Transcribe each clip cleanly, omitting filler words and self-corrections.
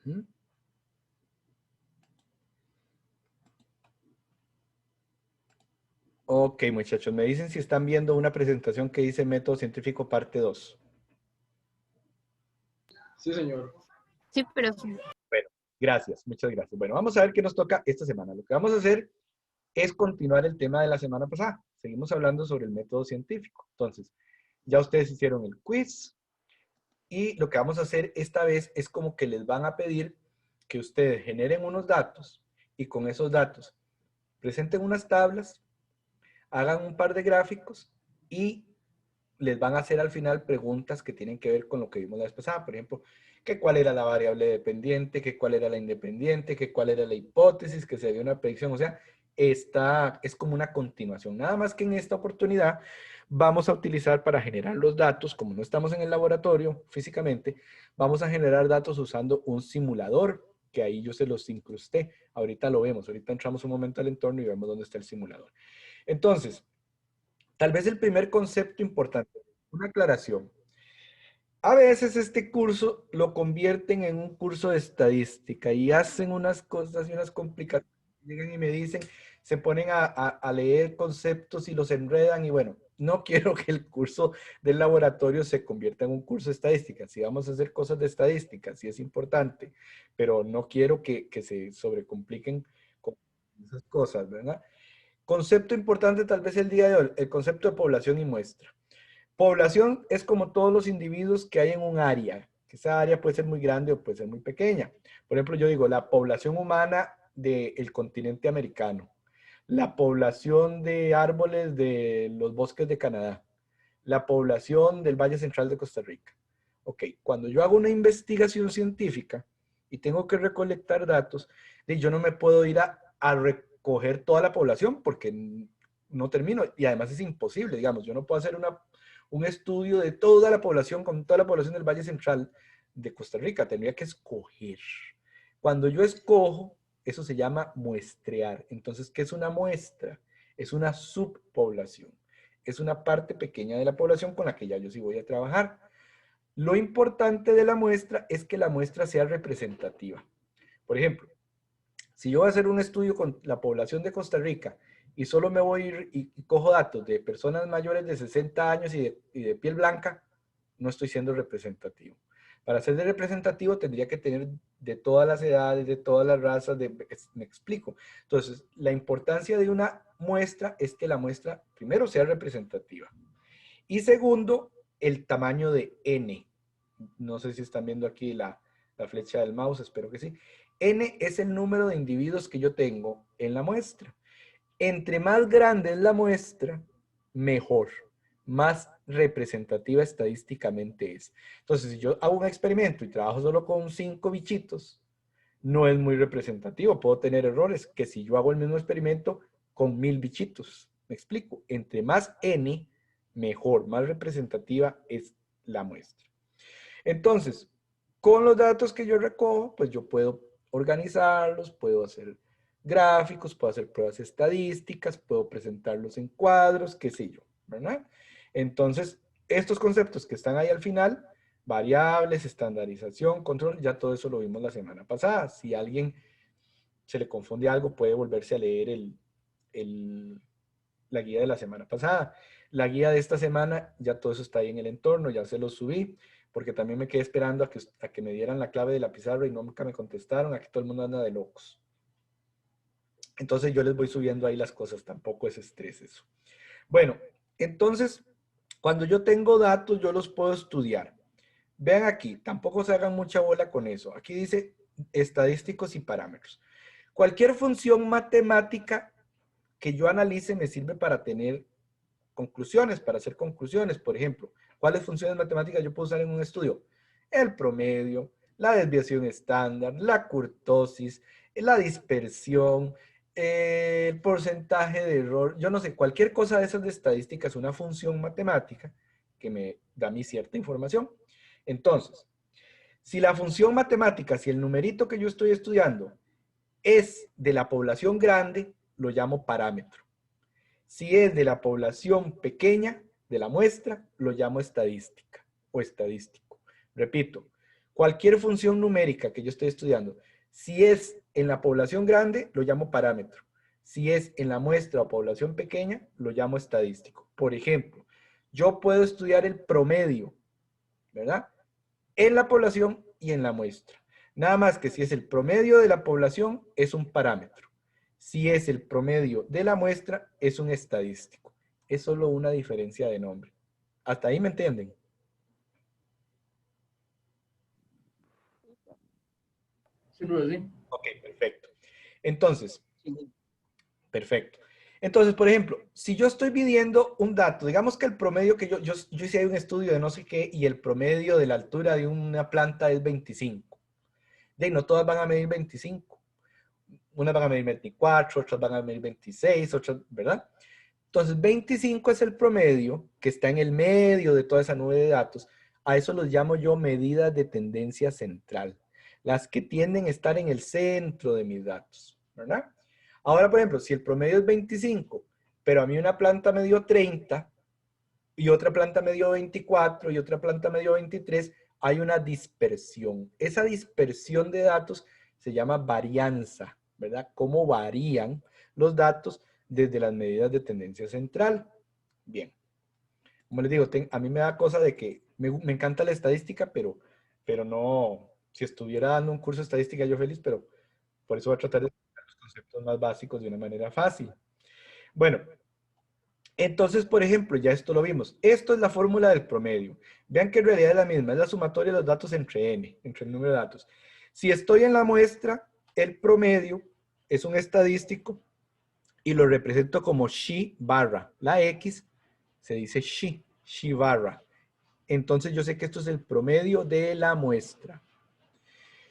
Ujú. Ok, muchachos, me dicen si están viendo una presentación que dice Método Científico parte 2. Sí, señor. Sí, pero sí. Bueno, gracias, muchas gracias. Bueno, vamos a ver qué nos toca esta semana. Lo que vamos a hacer es continuar el tema de la semana pasada. Seguimos hablando sobre el método científico. Entonces, ya ustedes hicieron el quiz y lo que vamos a hacer esta vez es como que les van a pedir que ustedes generen unos datos y con esos datos presenten unas tablas, hagan un par de gráficos y les van a hacer al final preguntas que tienen que ver con lo que vimos la vez pasada. Por ejemplo, que cuál era la variable dependiente, que cuál era la independiente, que cuál era la hipótesis, que se dio una predicción. O sea, esta es como una continuación. Nada más que en esta oportunidad vamos a utilizar para generar los datos, como no estamos en el laboratorio físicamente, vamos a generar datos usando un simulador, que ahí yo se los incrusté. Ahorita lo vemos, ahorita entramos un momento al entorno y vemos dónde está el simulador. Entonces, tal vez el primer concepto importante, una aclaración. A veces este curso lo convierten en un curso de estadística y hacen unas cosas y unas complicaciones. Llegan y me dicen, se ponen a leer conceptos y los enredan y bueno, no quiero que el curso del laboratorio se convierta en un curso de estadística. Si vamos a hacer cosas de estadística, sí es importante, pero no quiero que se sobrecompliquen con esas cosas, ¿verdad? Concepto importante tal vez el día de hoy, el concepto de población y muestra. Población es como todos los individuos que hay en un área. Esa área puede ser muy grande o puede ser muy pequeña. Por ejemplo, yo digo la población humana del continente americano, la población de árboles de los bosques de Canadá, la población del Valle Central de Costa Rica. Ok, cuando yo hago una investigación científica y tengo que recolectar datos, yo no me puedo ir a recoger toda la población porque no termino y además es imposible, digamos, yo no puedo hacer un estudio de toda la población, con toda la población del Valle Central de Costa Rica, tendría que escoger. Cuando yo escojo, eso se llama muestrear. Entonces, ¿qué es una muestra? Es una subpoblación. Es una parte pequeña de la población con la que ya yo sí voy a trabajar. Lo importante de la muestra es que la muestra sea representativa. Por ejemplo, si yo voy a hacer un estudio con la población de Costa Rica y solo me voy a ir y cojo datos de personas mayores de 60 años y de piel blanca, no estoy siendo representativo. Para ser de representativo tendría que tener de todas las edades, de todas las razas, me explico. Entonces, la importancia de una muestra es que la muestra, primero, sea representativa. Y segundo, el tamaño de N. No sé si están viendo aquí la flecha del mouse, espero que sí. N es el número de individuos que yo tengo en la muestra. Entre más grande es la muestra, mejor, más representativa estadísticamente es. Entonces, si yo hago un experimento y trabajo solo con 5 bichitos, no es muy representativo. Puedo tener errores que si yo hago el mismo experimento con 1000 bichitos. ¿Me explico? Entre más N, mejor, más representativa es la muestra. Entonces, con los datos que yo recojo, pues yo puedo organizarlos, puedo hacer gráficos, puedo hacer pruebas estadísticas, puedo presentarlos en cuadros, qué sé yo, ¿verdad? Entonces, estos conceptos que están ahí al final, variables, estandarización, control, ya todo eso lo vimos la semana pasada. Si a alguien se le confunde algo, puede volverse a leer la guía de la semana pasada. La guía de esta semana, ya todo eso está ahí en el entorno, ya se lo subí, porque también me quedé esperando a que me dieran la clave de la pizarra y nunca me contestaron. Aquí todo el mundo anda de locos. Entonces yo les voy subiendo ahí las cosas, tampoco es estrés eso. Bueno, entonces, cuando yo tengo datos, yo los puedo estudiar. Vean aquí, tampoco se hagan mucha bola con eso. Aquí dice estadísticos y parámetros. Cualquier función matemática que yo analice me sirve para tener conclusiones, para hacer conclusiones. Por ejemplo, ¿cuáles funciones matemáticas yo puedo usar en un estudio? El promedio, la desviación estándar, la kurtosis, la dispersión, el porcentaje de error, yo no sé, cualquier cosa de esas de estadística es una función matemática que me da a mí cierta información. Entonces, si la función matemática, si el numerito que yo estoy estudiando es de la población grande, lo llamo parámetro. Si es de la población pequeña, de la muestra, lo llamo estadística o estadístico. Repito, Cualquier función numérica que yo esté estudiando, si es en la población grande, lo llamo parámetro. Si es en la muestra o población pequeña, lo llamo estadístico. Por ejemplo, yo puedo estudiar el promedio, ¿verdad? En la población y en la muestra. Nada más que si es el promedio de la población, es un parámetro. Si es el promedio de la muestra, es un estadístico. Es solo una diferencia de nombre. ¿Hasta ahí me entienden? Sí, profesor, sí. Ok, perfecto. Entonces, Sí. perfecto. Entonces, por ejemplo, si yo estoy midiendo un dato, digamos que el promedio que yo hice ahí un estudio de no sé qué y el promedio de la altura de una planta es 25. De ahí no todas van a medir 25. Unas van a medir 24, otras van a medir 26, otras, ¿verdad? Entonces, 25 es el promedio que está en el medio de toda esa nube de datos. A eso los llamo yo medidas de tendencia central. Las que tienden a estar en el centro de mis datos, ¿verdad? Ahora, por ejemplo, si el promedio es 25, pero a mí una planta me dio 30 y otra planta me dio 24 y otra planta me dio 23, hay una dispersión. Esa dispersión de datos se llama varianza, ¿verdad? Cómo varían los datos desde las medidas de tendencia central. Bien, como les digo, a mí me da cosa de que me encanta la estadística, pero no, si estuviera dando un curso de estadística yo feliz, pero por eso voy a tratar de explicar los conceptos más básicos de una manera fácil. Bueno, entonces, por ejemplo, ya esto lo vimos. Esto es la fórmula del promedio. Vean que en realidad es la misma, es la sumatoria de los datos entre n, entre el número de datos. Si estoy en la muestra, el promedio es un estadístico y lo represento como chi barra. La x se dice chi barra. Entonces yo sé que esto es el promedio de la muestra.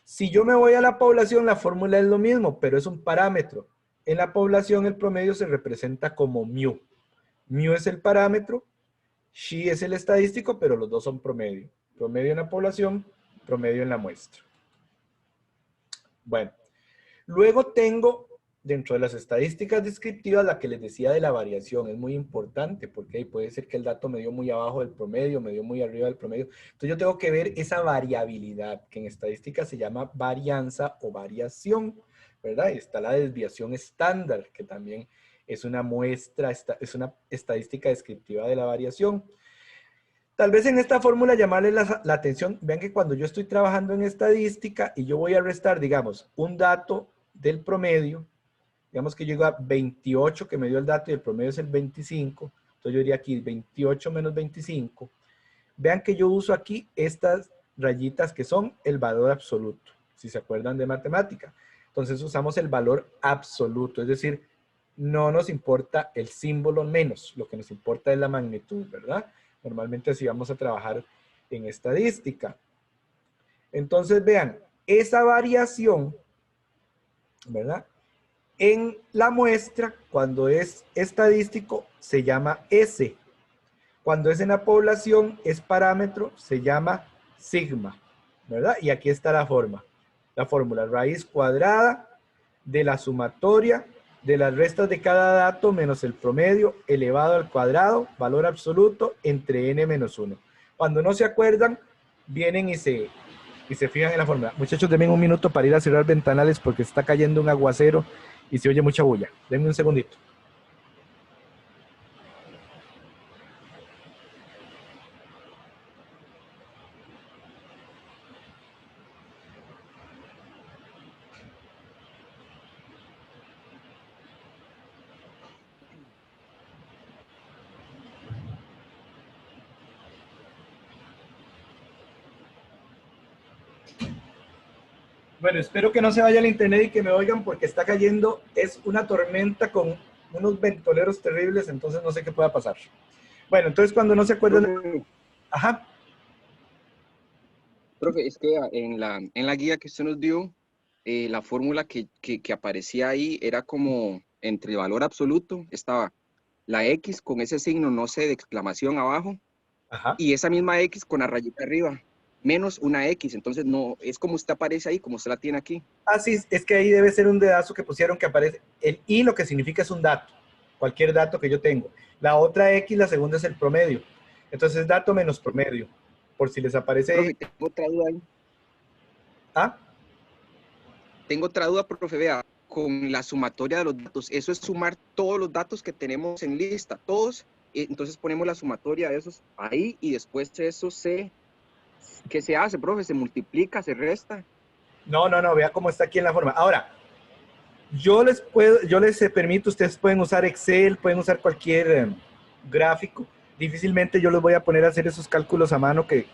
Si yo me voy a la población, la fórmula es lo mismo, pero es un parámetro. En la población el promedio se representa como mu. Mu es el parámetro, Xi es el estadístico, pero los dos son promedio. Promedio en la población, promedio en la muestra. Bueno, luego tengo dentro de las estadísticas descriptivas la que les decía de la variación. Es muy importante porque puede ser que el dato me dio muy abajo del promedio, me dio muy arriba del promedio. Entonces yo tengo que ver esa variabilidad que en estadística se llama varianza o variación, ¿verdad? Y está la desviación estándar, que también es una muestra, es una estadística descriptiva de la variación. Tal vez en esta fórmula llamarle la atención, vean que cuando yo estoy trabajando en estadística y yo voy a restar, digamos, un dato del promedio, digamos que llega a 28 que me dio el dato y el promedio es el 25, entonces yo diría aquí 28 menos 25. Vean que yo uso aquí estas rayitas que son el valor absoluto, si se acuerdan de matemática. Entonces usamos el valor absoluto, es decir, no nos importa el símbolo menos, lo que nos importa es la magnitud, ¿verdad? Normalmente así vamos a trabajar en estadística. Entonces vean, esa variación, ¿verdad? En la muestra, cuando es estadístico, se llama S. Cuando es en la población, es parámetro, se llama sigma, ¿verdad? Y aquí está la forma. La fórmula, raíz cuadrada de la sumatoria de las restas de cada dato menos el promedio elevado al cuadrado, valor absoluto, entre n menos 1. Cuando no se acuerdan, vienen y se fijan en la fórmula. Muchachos, denme un minuto para ir a cerrar ventanales porque está cayendo un aguacero y se oye mucha bulla. Denme un segundito. Bueno, espero que no se vaya el internet y que me oigan porque está cayendo, es una tormenta con unos ventoleros terribles, entonces no sé qué pueda pasar. Bueno, entonces cuando no se acuerdan... Profe, Ajá. profe, es que en la guía que usted nos dio, la fórmula que aparecía ahí era como entre el valor absoluto, estaba la X con ese signo, no sé, de exclamación abajo, Ajá. y esa misma X con la rayita arriba, menos una X. Entonces, no, es como usted aparece ahí, como usted la tiene aquí. Ah, sí, es que ahí debe ser un dedazo que pusieron que aparece. El I lo que significa es un dato, cualquier dato que yo tengo. La otra X, la segunda es el promedio. Entonces, dato menos promedio. Por si les aparece ahí. Profe, tengo otra duda ahí. ¿Ah? Tengo otra duda, profe, vea, con la sumatoria de los datos, eso es sumar todos los datos que tenemos en lista, todos, entonces ponemos la sumatoria de esos ahí y después eso ¿qué se hace, profe? ¿Se multiplica, se resta? No, no, no, vea cómo está aquí en la forma. Ahora, yo les permito, ustedes pueden usar Excel, pueden usar cualquier gráfico. Difícilmente yo les voy a poner a hacer esos cálculos a mano que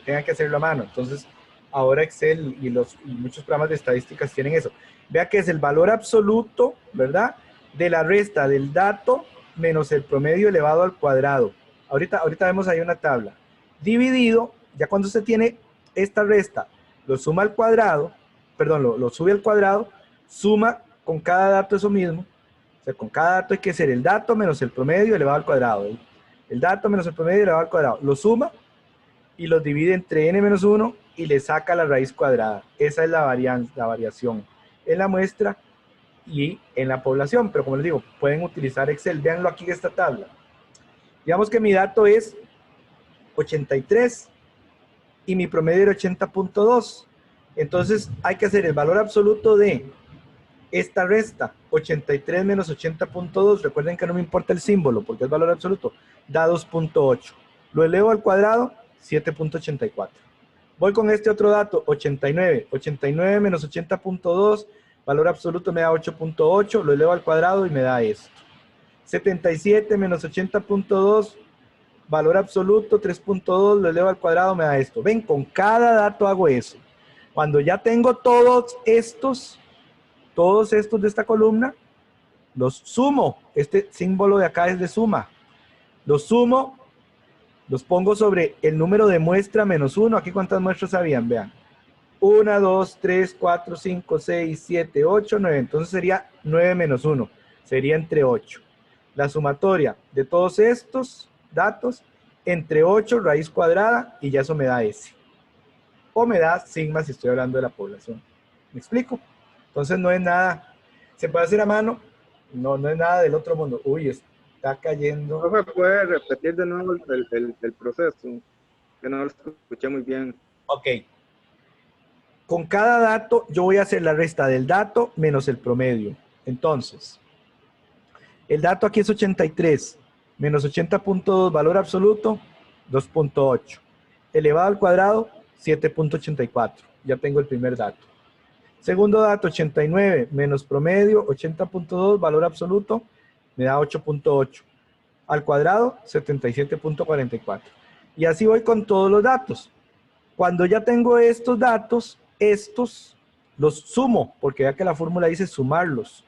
tengan que hacerlo a mano. Entonces, ahora Excel y muchos programas de estadísticas tienen eso. Vea que es el valor absoluto, ¿verdad? De la resta del dato menos el promedio elevado al cuadrado. Ahorita vemos ahí una tabla. Dividido, ya cuando usted tiene esta resta, lo suma al cuadrado, perdón, lo sube al cuadrado, suma con cada dato eso mismo. O sea, con cada dato hay que hacer el dato menos el promedio elevado al cuadrado. El dato menos el promedio elevado al cuadrado. Lo suma y los divide entre n-1 y le saca la raíz cuadrada. Esa es la variación en la muestra y en la población. Pero como les digo, pueden utilizar Excel. Véanlo aquí en esta tabla. Digamos que mi dato es 83 y mi promedio era 80.2. Entonces hay que hacer el valor absoluto de esta resta, 83 menos 80.2, recuerden que no me importa el símbolo porque es valor absoluto, da 2.8. Lo elevo al cuadrado, 7.84. Voy con este otro dato, 89. 89 menos 80.2, valor absoluto me da 8.8, lo elevo al cuadrado y me da esto. 77 menos 80.2, valor absoluto 3.2, lo elevo al cuadrado, me da esto. Ven, con cada dato hago eso. Cuando ya tengo todos estos de esta columna, los sumo. Este símbolo de acá es de suma. Los sumo, los pongo sobre el número de muestra menos 1. Aquí cuántas muestras habían, vean. 1, 2, 3, 4, 5, 6, 7, 8, 9. Entonces sería 9 menos 1. Sería entre 8. La sumatoria de todos estos datos entre 8, raíz cuadrada, y ya eso me da S. O me da sigma si estoy hablando de la población. ¿Me explico? Entonces no es nada. ¿Se puede hacer a mano? No, no es nada del otro mundo. Uy, está cayendo. Profe, ¿puede repetir de nuevo el proceso? Que no lo escuché muy bien. Ok. Con cada dato, yo voy a hacer la resta del dato menos el promedio. Entonces, el dato aquí es 83, menos 80.2, valor absoluto, 2.8. Elevado al cuadrado, 7.84. Ya tengo el primer dato. Segundo dato, 89 menos promedio, 80.2, valor absoluto, me da 8.8. Al cuadrado, 77.44. Y así voy con todos los datos. Cuando ya tengo estos datos, estos los sumo, porque ya que la fórmula dice sumarlos,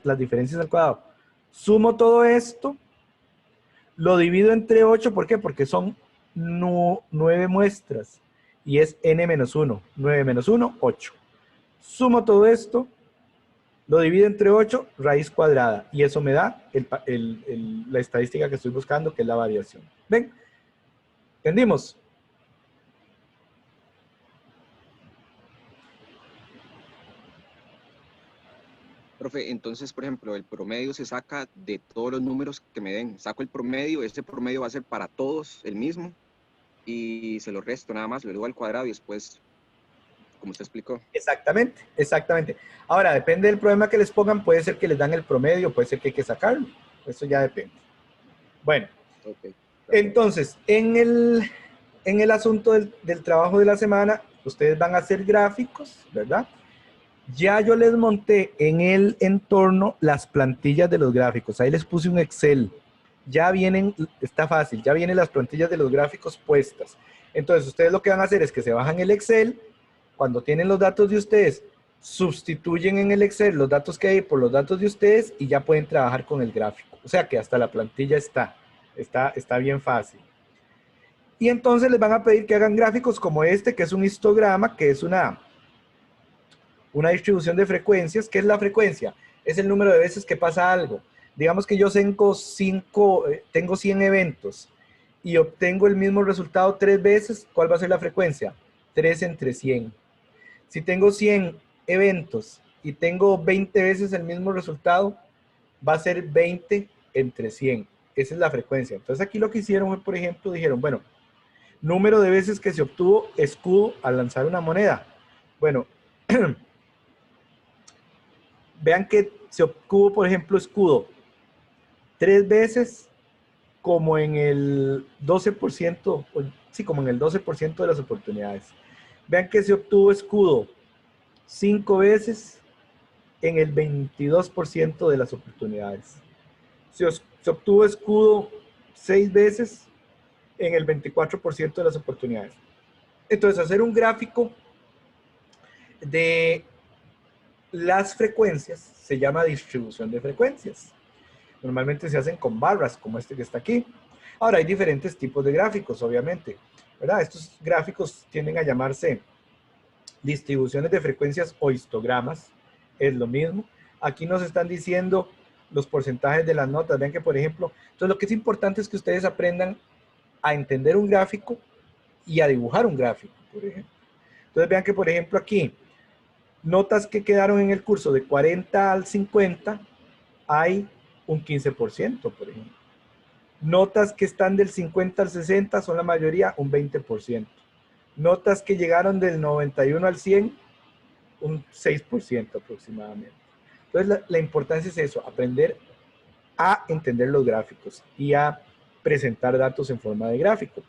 las diferencias al cuadrado. Sumo todo esto, lo divido entre 8, ¿por qué? Porque son 9 muestras y es n-1. 9 menos 1, 8. Sumo todo esto, lo divido entre 8, raíz cuadrada, y eso me da la estadística que estoy buscando, que es la variación. ¿Ven? ¿Entendimos? Profe, entonces, por ejemplo, el promedio se saca de todos los números que me den. Saco el promedio, ese promedio va a ser para todos el mismo y se lo resto nada más, lo elevo al cuadrado y después, como usted explicó. Exactamente, exactamente. Ahora, depende del problema que les pongan, puede ser que les dan el promedio, puede ser que hay que sacarlo. Eso ya depende. Bueno, Okay. entonces, en el asunto del trabajo de la semana, ustedes van a hacer gráficos, ¿verdad? Ya yo les monté en el entorno las plantillas de los gráficos. Ahí les puse un Excel. Ya vienen, está fácil, ya vienen las plantillas de los gráficos puestas. Entonces, ustedes lo que van a hacer es que se bajan el Excel. Cuando tienen los datos de ustedes, sustituyen en el Excel los datos que hay por los datos de ustedes y ya pueden trabajar con el gráfico. O sea que hasta la plantilla está bien fácil. Y entonces les van a pedir que hagan gráficos como este, que es un histograma, que es una distribución de frecuencias. ¿Qué es la frecuencia? Es el número de veces que pasa algo. Digamos que yo tengo 100 eventos y obtengo el mismo resultado 3 veces. ¿Cuál va a ser la frecuencia? 3 entre 100. Si tengo 100 eventos y tengo 20 veces el mismo resultado, va a ser 20 entre 100. Esa es la frecuencia. Entonces aquí lo que hicieron fue, por ejemplo, dijeron, bueno, número de veces que se obtuvo escudo al lanzar una moneda. Bueno, vean que se obtuvo, por ejemplo, escudo 3 veces como en el 12%, sí, como en el 12% de las oportunidades. Vean que se obtuvo escudo 5 veces en el 22% de las oportunidades. Se obtuvo escudo 6 veces en el 24% de las oportunidades. Entonces, hacer un gráfico de las frecuencias se llama distribución de frecuencias. Normalmente se hacen con barras, como este que está aquí. Ahora, hay diferentes tipos de gráficos, obviamente, ¿verdad? Estos gráficos tienden a llamarse distribuciones de frecuencias o histogramas. Es lo mismo. Aquí nos están diciendo los porcentajes de las notas. Vean que, por ejemplo, entonces lo que es importante es que ustedes aprendan a entender un gráfico y a dibujar un gráfico, por ejemplo. Entonces vean que, por ejemplo, aquí, notas que quedaron en el curso de 40 al 50, hay un 15%, por ejemplo. Notas que están del 50 al 60 son la mayoría, un 20%. Notas que llegaron del 91 al 100, un 6% aproximadamente. Entonces, la importancia es eso, aprender a entender los gráficos y a presentar datos en forma de gráfico.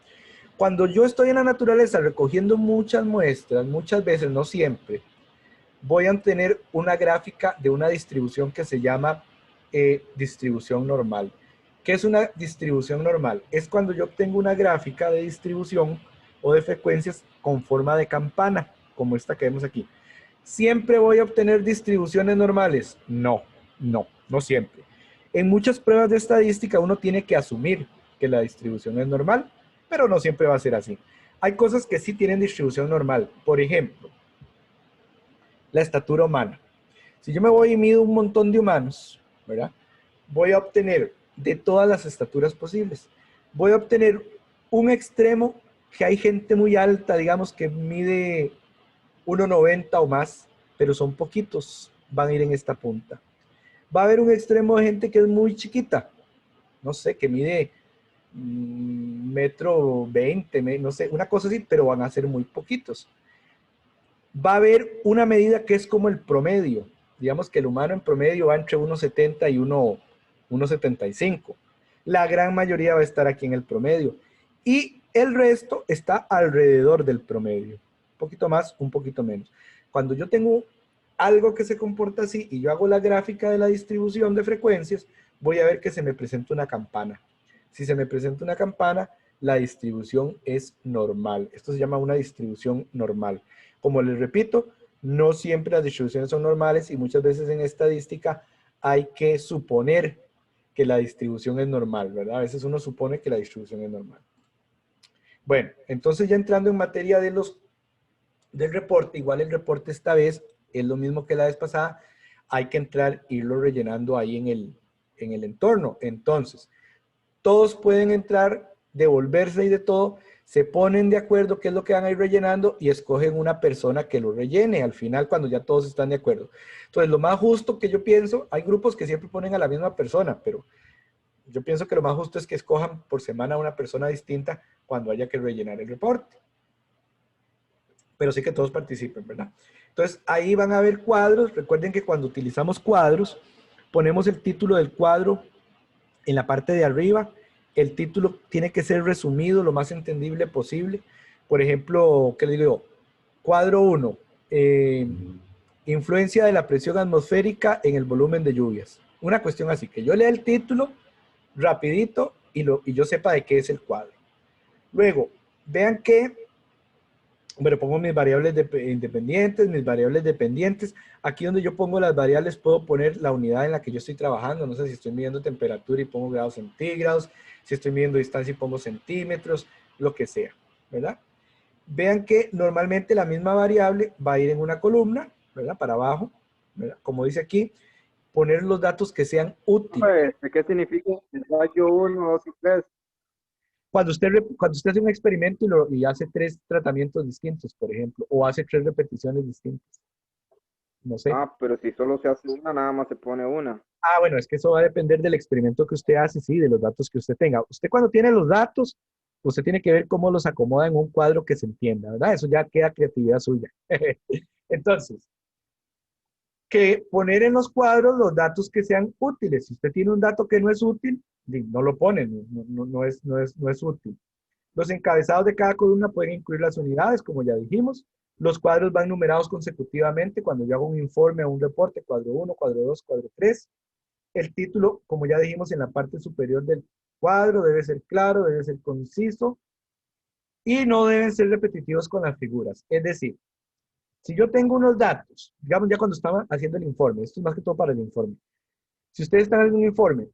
Cuando yo estoy en la naturaleza recogiendo muchas muestras, muchas veces, no siempre, voy a obtener una gráfica de una distribución que se llama distribución normal. ¿Qué es una distribución normal? Es cuando yo obtengo una gráfica de distribución o de frecuencias con forma de campana, como esta que vemos aquí. ¿Siempre voy a obtener distribuciones normales? No, no siempre. En muchas pruebas de estadística uno tiene que asumir que la distribución es normal, pero no siempre va a ser así. Hay cosas que sí tienen distribución normal. Por ejemplo, la estatura humana. Si yo me voy y mido un montón de humanos, ¿verdad? Voy a obtener de todas las estaturas posibles. Voy a obtener un extremo que hay gente muy alta, digamos que mide 1,90 o más, pero son poquitos, van a ir en esta punta. Va a haber un extremo de gente que es muy chiquita, no sé, que mide 1,20 m, no sé, una cosa así, pero van a ser muy poquitos. Va a haber una medida que es como el promedio. Digamos que el humano en promedio va entre 1,70 y 1,75. La gran mayoría va a estar aquí en el promedio. Y el resto está alrededor del promedio. Un poquito más, un poquito menos. Cuando yo tengo algo que se comporta así y yo hago la gráfica de la distribución de frecuencias, voy a ver que se me presenta una campana. Si se me presenta una campana, la distribución es normal. Esto se llama una distribución normal. Como les repito, no siempre las distribuciones son normales y muchas veces en estadística hay que suponer que la distribución es normal, ¿verdad? A veces uno supone que la distribución es normal. Bueno, entonces ya entrando en materia del reporte, igual el reporte esta vez es lo mismo que la vez pasada, hay que entrar, irlo rellenando ahí en el entorno. Entonces, todos pueden entrar, devolverse y de todo, se ponen de acuerdo qué es lo que van a ir rellenando y escogen una persona que lo rellene al final cuando ya todos están de acuerdo. Entonces, lo más justo que yo pienso, hay grupos que siempre ponen a la misma persona, pero yo pienso que lo más justo es que escojan por semana a una persona distinta cuando haya que rellenar el reporte. Pero sí que todos participen, ¿verdad? Entonces, ahí van a ver cuadros. Recuerden que cuando utilizamos cuadros, ponemos el título del cuadro en la parte de arriba. El título tiene que ser resumido lo más entendible posible. Por ejemplo, ¿qué le digo yo? Cuadro 1. Influencia de la presión atmosférica en el volumen de lluvias. Una cuestión así, que yo lea el título rapidito y yo sepa de qué es el cuadro. Luego, vean que, bueno, pongo mis variables independientes, mis variables dependientes. Aquí donde yo pongo las variables puedo poner la unidad en la que yo estoy trabajando. No sé si estoy midiendo temperatura y pongo grados centígrados, si estoy midiendo distancia y pongo centímetros, lo que sea, ¿verdad? Vean que normalmente la misma variable va a ir en una columna, ¿verdad? Para abajo, ¿verdad? Como dice aquí, poner los datos que sean útiles. ¿Qué significa ensayo 1, 2 y 3? Cuando usted hace un experimento y hace 3 tratamientos distintos, por ejemplo, o hace 3 repeticiones distintas. No sé. Ah, pero si solo se hace una, nada más se pone una. Ah, bueno, es que eso va a depender del experimento que usted hace, sí, de los datos que usted tenga. Usted cuando tiene los datos, usted tiene que ver cómo los acomoda en un cuadro que se entienda, ¿verdad? Eso ya queda creatividad suya. Entonces, que poner en los cuadros los datos que sean útiles. Si usted tiene un dato que no es útil, no lo pone, no es útil. Los encabezados de cada columna pueden incluir las unidades, como ya dijimos. Los cuadros van numerados consecutivamente. Cuando yo hago un informe o un reporte, cuadro 1, cuadro 2, cuadro 3. El título, como ya dijimos en la parte superior del cuadro, debe ser claro, debe ser conciso y no deben ser repetitivos con las figuras. Es decir, si yo tengo unos datos, digamos ya cuando estaba haciendo el informe, esto es más que todo para el informe. Si ustedes están haciendo un informe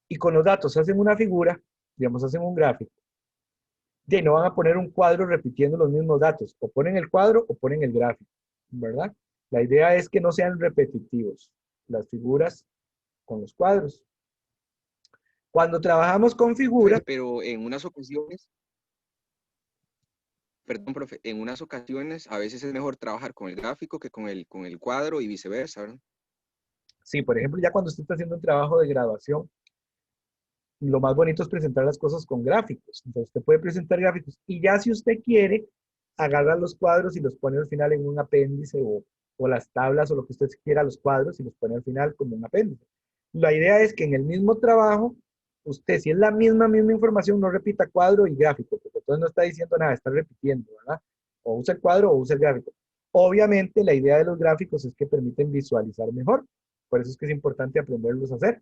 y con los datos hacen una figura, digamos, hacen un gráfico, de no van a poner un cuadro repitiendo los mismos datos. O ponen el cuadro o ponen el gráfico, ¿verdad? La idea es que no sean repetitivos las figuras con los cuadros. Cuando trabajamos con figuras... Pero en unas ocasiones, perdón, profe, en unas ocasiones a veces es mejor trabajar con el gráfico que con el cuadro y viceversa, ¿verdad? Sí, por ejemplo, ya cuando usted está haciendo un trabajo de graduación, lo más bonito es presentar las cosas con gráficos. Entonces, usted puede presentar gráficos y ya si usted quiere, agarra los cuadros y los pone al final en un apéndice o las tablas o lo que usted quiera, los cuadros y los pone al final como un apéndice. La idea es que en el mismo trabajo, usted, si es la misma información, no repita cuadro y gráfico, porque entonces no está diciendo nada, está repitiendo, ¿verdad? O usa el cuadro o usa el gráfico. Obviamente, la idea de los gráficos es que permiten visualizar mejor. Por eso es que es importante aprenderlos a hacer.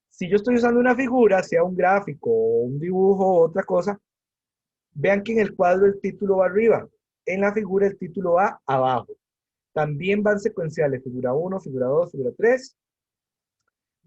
Si yo estoy usando una figura, sea un gráfico o un dibujo o otra cosa, vean que en el cuadro el título va arriba. En la figura el título va abajo. También van secuenciales, figura 1, figura 2, figura 3.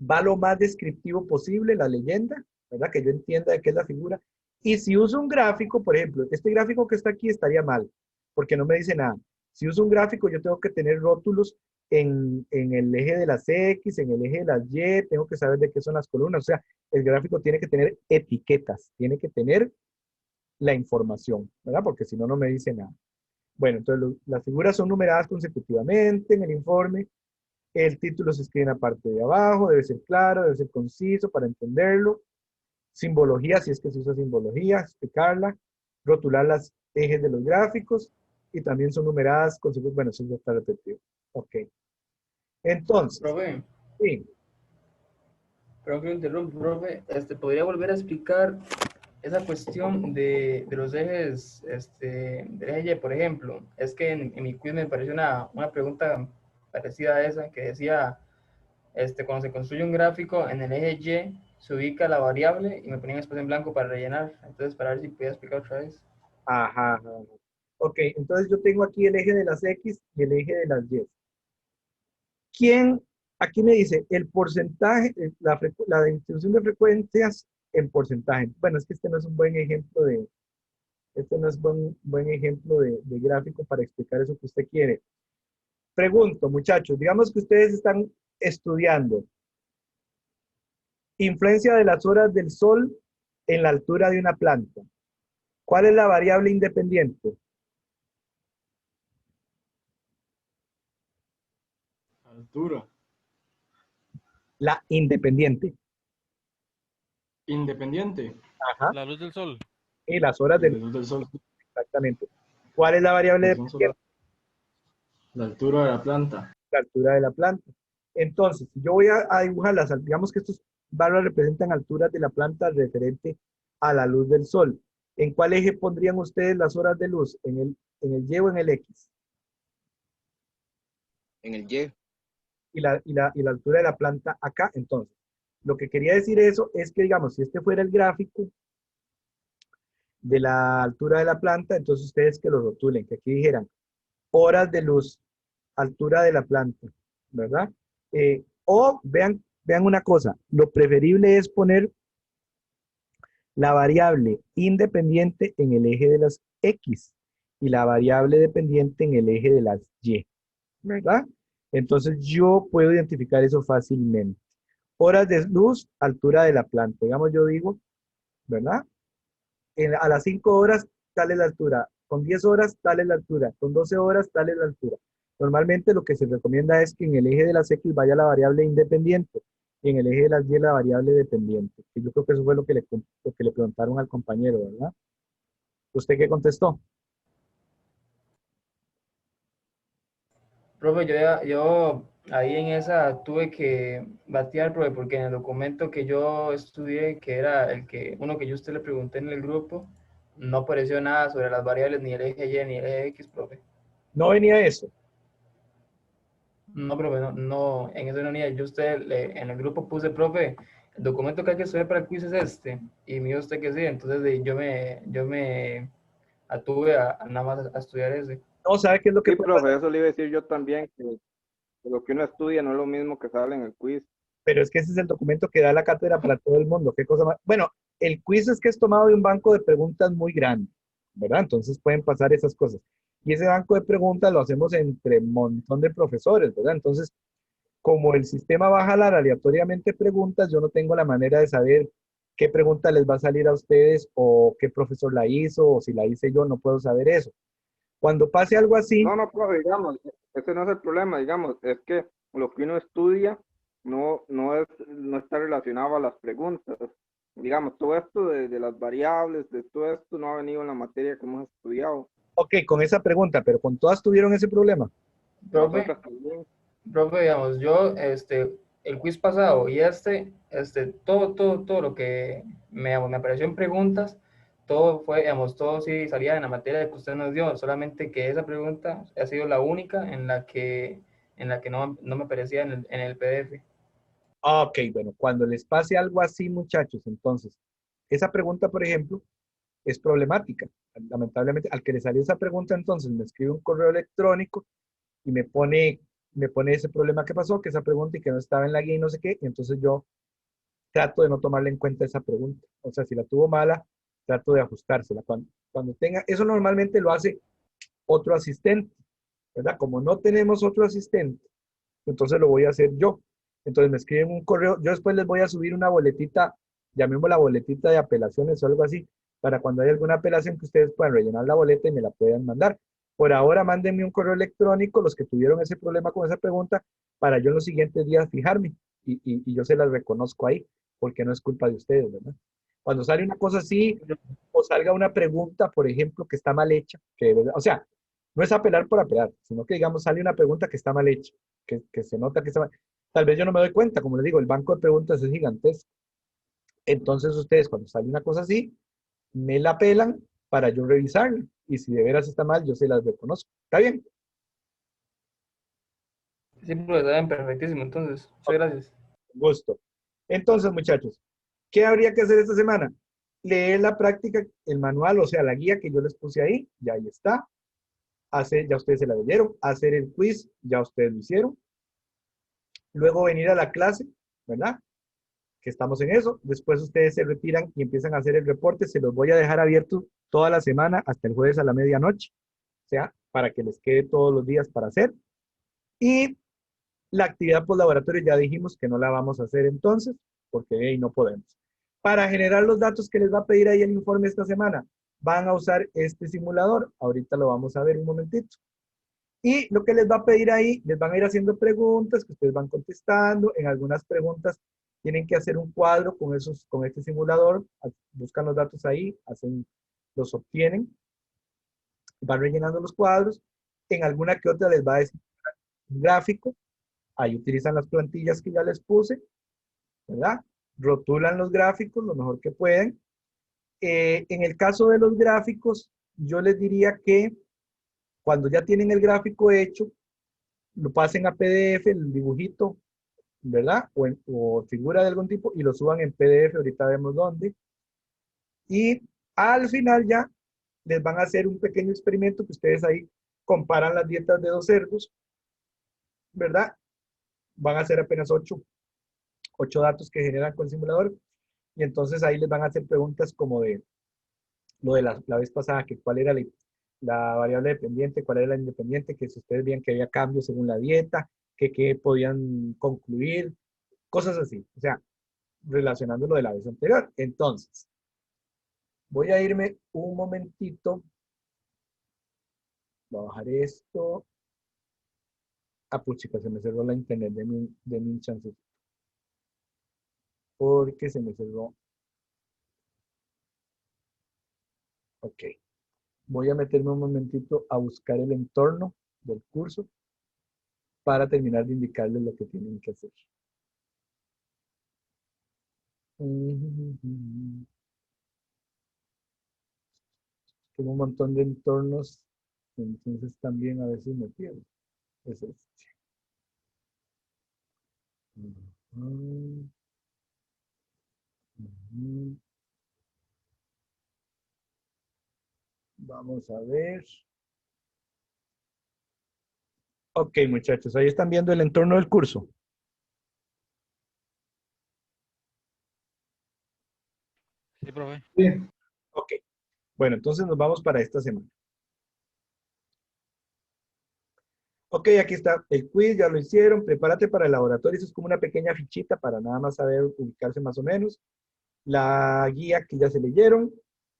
Va lo más descriptivo posible, la leyenda, ¿verdad? Que yo entienda de qué es la figura. Y si uso un gráfico, por ejemplo, este gráfico que está aquí estaría mal, porque no me dice nada. Si uso un gráfico, yo tengo que tener rótulos en el eje de las X, en el eje de las Y, tengo que saber de qué son las columnas. O sea, el gráfico tiene que tener etiquetas, tiene que tener la información, ¿verdad? Porque si no, no me dice nada. Bueno, entonces las figuras son numeradas consecutivamente en el informe. El título se escribe en la parte de abajo, debe ser claro, debe ser conciso para entenderlo. Simbología, si es que se usa simbología, explicarla. Rotular las ejes de los gráficos y también son numeradas consecutivamente. Bueno, eso ya está repetido. Ok. Entonces, Profe, sí, perdón que me interrumpa, profe, ¿podría volver a explicar esa cuestión de los ejes, del eje Y, por ejemplo? Es que en mi quiz me pareció una pregunta parecida a esa, que decía, cuando se construye un gráfico, en el eje Y se ubica la variable y me ponían espacio en blanco para rellenar. Entonces, para ver si podía explicar otra vez. ajá, ajá. Ok, entonces yo tengo aquí el eje de las X y el eje de las Y. ¿Quién, aquí me dice, el porcentaje, la distribución de frecuencias en porcentaje? Bueno, es que este no es un buen ejemplo este no es buen ejemplo de gráfico para explicar eso que usted quiere. Pregunto, muchachos, digamos que ustedes están estudiando influencia de las horas del sol en la altura de una planta. ¿Cuál es la variable independiente? Altura. La independiente. Independiente. Ajá. La luz del sol. Y las horas La del luz del sol. exactamente. ¿Cuál es la variable Que son solo dependiente? la altura de la planta. La altura de la planta. Entonces, si yo voy a dibujar digamos que estos barras representan alturas de la planta referente a la luz del sol. ¿En cuál eje pondrían ustedes las horas de luz? ¿En el Y o en el X? En el Y. Y la altura de la planta acá. Entonces, lo que quería decir eso es que, digamos, si este fuera el gráfico de la altura de la planta, entonces ustedes que lo rotulen, que aquí dijeran horas de luz, altura de la planta, ¿verdad? O vean una cosa, lo preferible es poner la variable independiente en el eje de las X y la variable dependiente en el eje de las Y, ¿verdad? Entonces yo puedo identificar eso fácilmente. Horas de luz, altura de la planta. Digamos, yo digo, ¿verdad? A las 5 horas, tal es la altura. Con 10 horas, tal es la altura. Con 12 horas, tal es la altura. Normalmente lo que se recomienda es que en el eje de las X vaya la variable independiente y en el eje de las Y la variable dependiente. Y yo creo que eso fue lo que le preguntaron al compañero, ¿verdad? ¿Usted qué contestó? Profe, yo ahí en esa tuve que batear, profe, porque en el documento que yo estudié, que era uno que yo a usted le pregunté en el grupo, no apareció nada sobre las variables, ni el eje Y ni el eje X, profe. No venía eso. No, profe, no, en esa unidad yo en el grupo puse, profe, el documento que hay que estudiar para el quiz es este, y me dijo usted que sí, entonces yo me atuve a nada más a estudiar ese. No, ¿sabe qué es lo que Sí, puede pasar? profe, eso le iba a decir yo también, que lo que uno estudia no es lo mismo que sale en el quiz. Pero es que ese es el documento que da la cátedra para todo el mundo. ¿Qué cosa más? Bueno, el quiz es que es tomado de un banco de preguntas muy grande, ¿verdad? Entonces pueden pasar esas cosas. Y ese banco de preguntas lo hacemos entre un montón de profesores, ¿verdad? Entonces, como el sistema va a jalar aleatoriamente preguntas, yo no tengo la manera de saber qué pregunta les va a salir a ustedes o qué profesor la hizo o si la hice yo, no puedo saber eso. Cuando pase algo así, No, no, profe, digamos, ese no es el problema, digamos, es que lo que uno estudia no está relacionado a las preguntas. Digamos, todo esto de las variables, de todo esto no ha venido en la materia que hemos estudiado. ok, con esa pregunta, pero con todas tuvieron ese problema. Profe, Nosotras también. profe, digamos, yo, el quiz pasado y todo lo que me apareció en preguntas, todo fue, digamos, todo sí salía en la materia que usted nos dio, solamente que esa pregunta ha sido la única en la que no me aparecía en el PDF. Ok, bueno, cuando les pase algo así, muchachos, entonces, esa pregunta, por ejemplo, es problemática. Lamentablemente, al que le salió esa pregunta, entonces me escribe un correo electrónico y me pone ese problema que pasó, que esa pregunta y que no estaba en la guía y no sé qué, y entonces yo trato de no tomarle en cuenta esa pregunta. O sea, si la tuvo mala, trato de ajustársela. Cuando tenga, eso normalmente lo hace otro asistente, ¿verdad? Como no tenemos otro asistente, entonces lo voy a hacer yo. Entonces me escriben un correo, yo después les voy a subir una boletita, llamémosla boletita de apelaciones o algo así, para cuando haya alguna apelación que ustedes puedan rellenar la boleta y me la puedan mandar. Por ahora, mándenme un correo electrónico, los que tuvieron ese problema con esa pregunta, para yo en los siguientes días fijarme y yo se las reconozco ahí, porque no es culpa de ustedes, ¿verdad? Cuando sale una cosa así, o salga una pregunta, por ejemplo, que está mal hecha, o sea, no es apelar por apelar, sino que, digamos, sale una pregunta que está mal hecha, que se nota que está mal. Tal vez yo no me doy cuenta, como les digo, el banco de preguntas es gigantesco. Entonces ustedes, cuando sale una cosa así, me la apelan para yo revisarla. Y si de veras está mal, yo se las reconozco. ¿Está bien? Sí, profe, está bien, perfectísimo, entonces, muchas Ok, gracias. gusto. Entonces, muchachos, ¿qué habría que hacer esta semana? Leer la práctica, el manual, o sea, la guía que yo les puse ahí, ya ahí está. Hacer, ya ustedes se la leyeron. Hacer el quiz, ya ustedes lo hicieron. Luego venir a la clase, ¿verdad? Que estamos en eso. Después ustedes se retiran y empiezan a hacer el reporte. Se los voy a dejar abierto toda la semana hasta el jueves a la medianoche, o sea, para que les quede todos los días para hacer. Y la actividad por laboratorio ya dijimos que no la vamos a hacer entonces, porque ahí no podemos. Para generar los datos que les va a pedir ahí el informe esta semana, van a usar este simulador. Ahorita lo vamos a ver un momentito. Y lo que les va a pedir ahí, les van a ir haciendo preguntas que ustedes van contestando. En algunas preguntas tienen que hacer un cuadro con este simulador. Buscan los datos ahí, los obtienen, van rellenando los cuadros. En alguna que otra les va a decir un gráfico. Ahí utilizan las plantillas que ya les puse, ¿verdad? Rotulan los gráficos lo mejor que pueden. En el caso de los gráficos, yo les diría que cuando ya tienen el gráfico hecho, lo pasen a PDF, el dibujito, ¿verdad? O figura de algún tipo y lo suban en PDF, ahorita vemos dónde. Y al final ya les van a hacer un pequeño experimento que ustedes ahí comparan las dietas de dos cerdos, ¿verdad? Van a hacer apenas ocho datos que generan con el simulador y entonces ahí les van a hacer preguntas como de lo de la vez pasada, que cuál era la variable dependiente, cuál era la independiente, que si ustedes veían que había cambios según la dieta, que qué podían concluir, cosas así. O sea, relacionando lo de la vez anterior. Entonces, voy a irme un momentito. Voy a bajar esto. Ah, puchica, se me cerró la internet de mi chance. Porque se me cerró. Ok. Voy a meterme un momentito a buscar el entorno del curso. para terminar de indicarles lo que tienen que hacer. Tengo un montón de entornos, entonces también a veces me pierdo. Es este. Vamos a ver. Ok, muchachos, ahí están viendo el entorno del curso. Sí, profe. Sí. Ok. Bueno, entonces nos vamos para esta semana. Ok, aquí está el quiz, ya lo hicieron. Prepárate para el laboratorio. Eso es como una pequeña fichita para nada más saber ubicarse más o menos. La guía que ya se leyeron,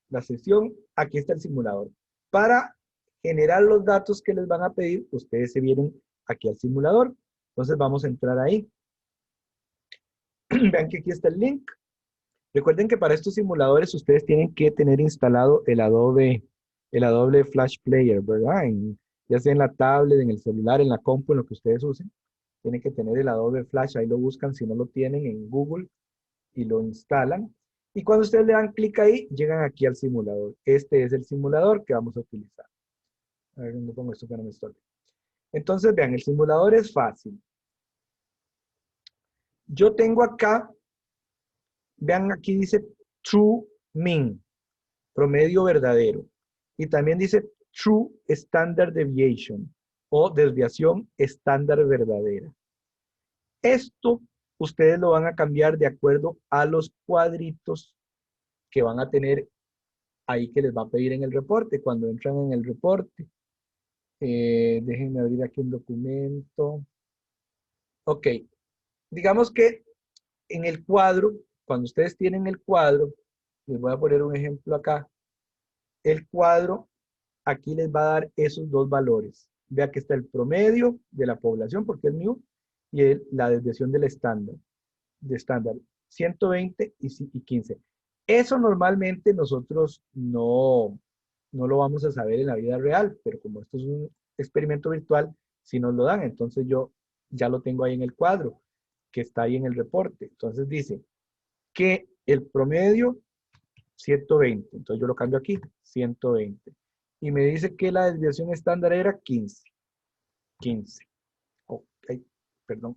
la sesión, aquí está el simulador. Para generar los datos que les van a pedir, ustedes se vienen aquí al simulador. Entonces vamos a entrar ahí. Vean que aquí está el link. Recuerden que para estos simuladores ustedes tienen que tener instalado el Adobe Flash Player, ¿verdad? Ya sea en la tablet, en el celular, en la compu, en lo que ustedes usen. Tienen que tener el Adobe Flash, ahí lo buscan si no lo tienen en Google y lo instalan. Y cuando ustedes le dan clic ahí, llegan aquí al simulador. Este es el simulador que vamos a utilizar. A ver, ¿dónde pongo esto que no me estorbe? Entonces, vean, el simulador es fácil. Yo tengo acá, vean, aquí dice True Mean, promedio verdadero. Y también dice True Standard Deviation, o desviación estándar verdadera. Esto ustedes lo van a cambiar de acuerdo a los cuadritos que van a tener ahí que les va a pedir en el reporte, cuando entran en el reporte. Déjenme abrir aquí un documento. Ok, digamos que en el cuadro, cuando ustedes tienen el cuadro, les voy a poner un ejemplo acá. El cuadro aquí les va a dar esos dos valores. Vea que está el promedio de la población, porque es mío, y la desviación del estándar, 120 y 15. Eso normalmente nosotros no lo vamos a saber en la vida real, pero como esto es un experimento virtual, si nos lo dan, entonces yo ya lo tengo ahí en el cuadro, que está ahí en el reporte. Entonces dice que el promedio 120, entonces yo lo cambio aquí, 120. Y me dice que la desviación estándar era 15. 15. Ok, perdón.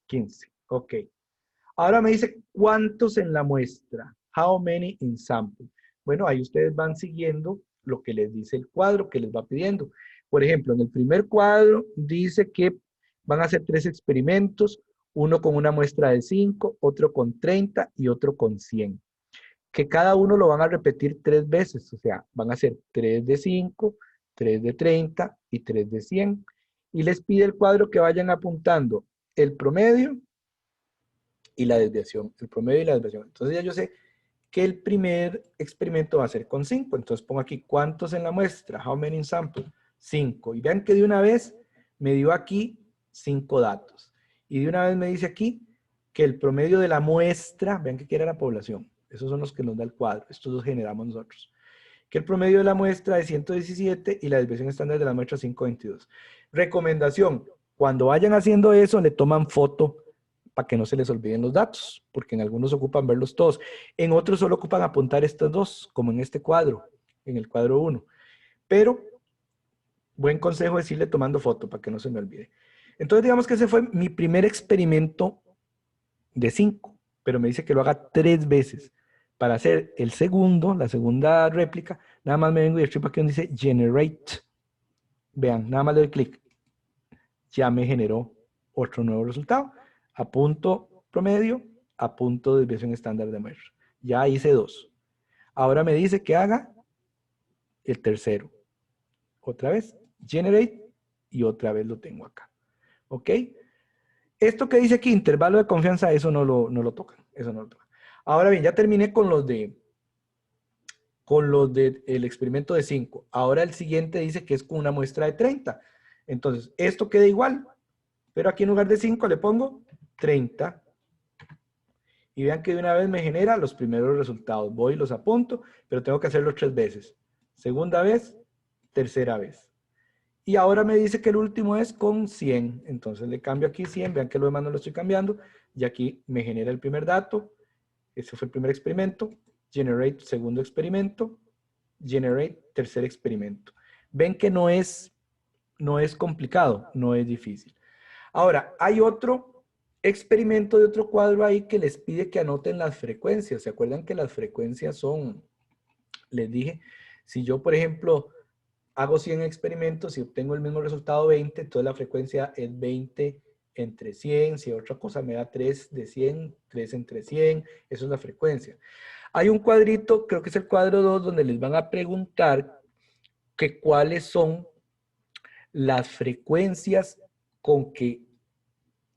15. Ok. Ahora me dice cuántos en la muestra. How many in sample. Bueno, ahí ustedes van siguiendo lo que les dice el cuadro que les va pidiendo. Por ejemplo, en el primer cuadro dice que van a hacer 3 experimentos, uno con una muestra de 5, otro con 30 y otro con 100. Que cada uno lo van a repetir 3 veces, o sea, van a hacer 3 de 5, 3 de 30 y 3 de 100. Y les pide el cuadro que vayan apuntando el promedio y la desviación, el promedio y la desviación. Entonces ya yo sé que el primer experimento va a ser con 5, entonces pongo aquí cuántos en la muestra, how many in sample, 5. Y vean que de una vez me dio aquí 5 datos. Y de una vez me dice aquí que el promedio de la muestra, vean que quiere la población, esos son los que nos da el cuadro, estos los generamos nosotros. Que el promedio de la muestra es 117 y la desviación estándar de la muestra 522. Recomendación, cuando vayan haciendo eso, le toman foto para que no se les olviden los datos, porque en algunos ocupan verlos todos. En otros solo ocupan apuntar estos dos, como en este cuadro, en el cuadro 1. Pero, buen consejo es irle tomando foto para que no se me olvide. Entonces, digamos que ese fue mi primer experimento de 5, pero me dice que lo haga 3 veces. Para hacer el segundo, la segunda réplica, nada más me vengo y escribo aquí donde dice Generate. Vean, nada más le doy clic. Ya me generó otro nuevo resultado. Apunto promedio, apunto desviación estándar de muestra. Ya hice 2. Ahora me dice que haga el tercero. Otra vez, Generate, y otra vez lo tengo acá. ¿Ok? Esto que dice aquí, intervalo de confianza, eso no lo tocan. Eso no lo tocan. Ahora bien, ya terminé con los de el experimento de 5. Ahora el siguiente dice que es con una muestra de 30. Entonces, esto queda igual, pero aquí en lugar de 5 le pongo 30. Y vean que de una vez me genera los primeros resultados. Voy y los apunto, pero tengo que hacerlo 3 veces. Segunda vez, tercera vez. Y ahora me dice que el último es con 100. Entonces le cambio aquí 100. Vean que lo demás no lo estoy cambiando. Y aquí me genera el primer dato. Ese fue el primer experimento. Generate segundo experimento. Generate tercer experimento. Ven que no es complicado, no es difícil. Ahora, hay otro experimento de otro cuadro ahí que les pide que anoten las frecuencias. ¿Se acuerdan que las frecuencias son, les dije, si yo, por ejemplo, hago 100 experimentos y obtengo el mismo resultado 20, entonces la frecuencia es 20 entre 100. Si otra cosa me da 3 de 100, 3 entre 100, eso es la frecuencia. Hay un cuadrito, creo que es el cuadro 2, donde les van a preguntar que cuáles son las frecuencias con que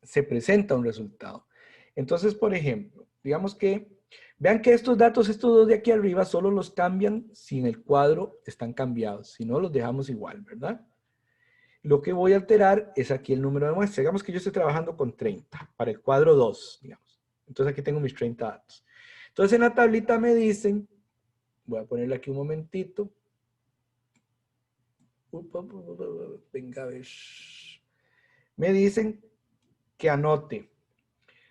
se presenta un resultado. Entonces, por ejemplo, digamos que, vean que estos datos, estos dos de aquí arriba, solo los cambian si en el cuadro están cambiados. Si no, los dejamos igual, ¿verdad? Lo que voy a alterar es aquí el número de muestras. Digamos que yo estoy trabajando con 30 para el cuadro 2, digamos. Entonces aquí tengo mis 30 datos. Entonces en la tablita me dicen, voy a ponerle aquí un momentito. Venga a ver. Me dicen que anote.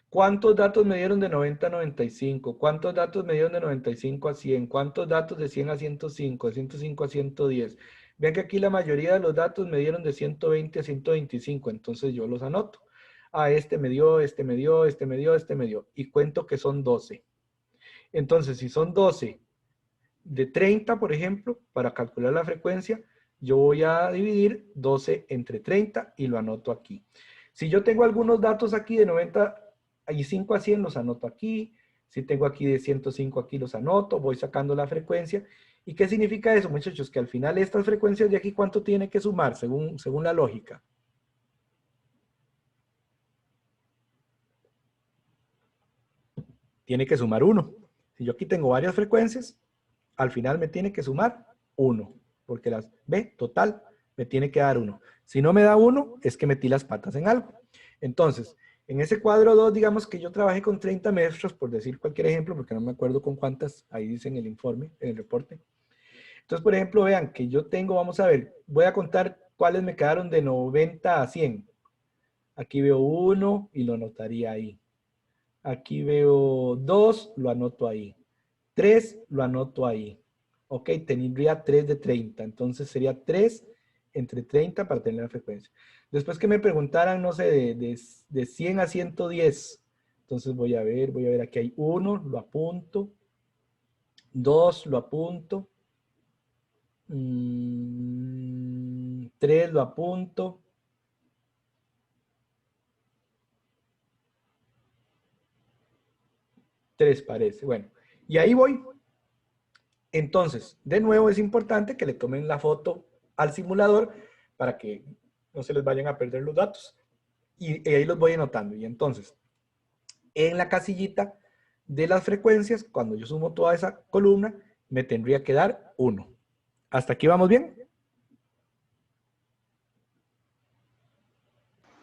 ¿Cuántos datos me dieron de 90 a 95? ¿Cuántos datos me dieron de 95 a 100? ¿Cuántos datos de 100 a 105? De 105 a 110. Vean que aquí la mayoría de los datos me dieron de 120 a 125. Entonces yo los anoto. Ah, este me dio, este me dio, este me dio, este me dio. Y cuento que son 12. Entonces, si son 12 de 30, por ejemplo, para calcular la frecuencia, yo voy a dividir 12 entre 30 y lo anoto aquí. Si yo tengo algunos datos aquí de 95 a 100, los anoto aquí. Si tengo aquí de 105, aquí los anoto. Voy sacando la frecuencia. ¿Y qué significa eso, muchachos? Que al final estas frecuencias de aquí, ¿cuánto tiene que sumar según la lógica? Tiene que sumar 1. Si yo aquí tengo varias frecuencias, al final me tiene que sumar 1. Porque las, ¿ve? Total, me tiene que dar 1. Si no me da 1, es que metí las patas en algo. Entonces, en ese cuadro 2, digamos que yo trabajé con 30 muestras, por decir cualquier ejemplo, porque no me acuerdo con cuántas, ahí dice en el informe, en el reporte. Entonces, por ejemplo, vean que yo tengo, vamos a ver, voy a contar cuáles me quedaron de 90 a 100. Aquí veo 1 y lo anotaría ahí. Aquí veo 2, lo anoto ahí. 3, lo anoto ahí. Ok, tendría 3 de 30. Entonces sería 3 entre 30 para tener la frecuencia. Después que me preguntaran, no sé, de 100 a 110. Entonces voy a ver, aquí hay 1, lo apunto. 2, lo apunto. 3, lo apunto. 3 parece. Bueno, y ahí voy. Entonces, de nuevo es importante que le tomen la foto al simulador para que no se les vayan a perder los datos. Y ahí los voy anotando. Y entonces, en la casillita de las frecuencias, cuando yo sumo toda esa columna, me tendría que dar 1. ¿Hasta aquí vamos bien?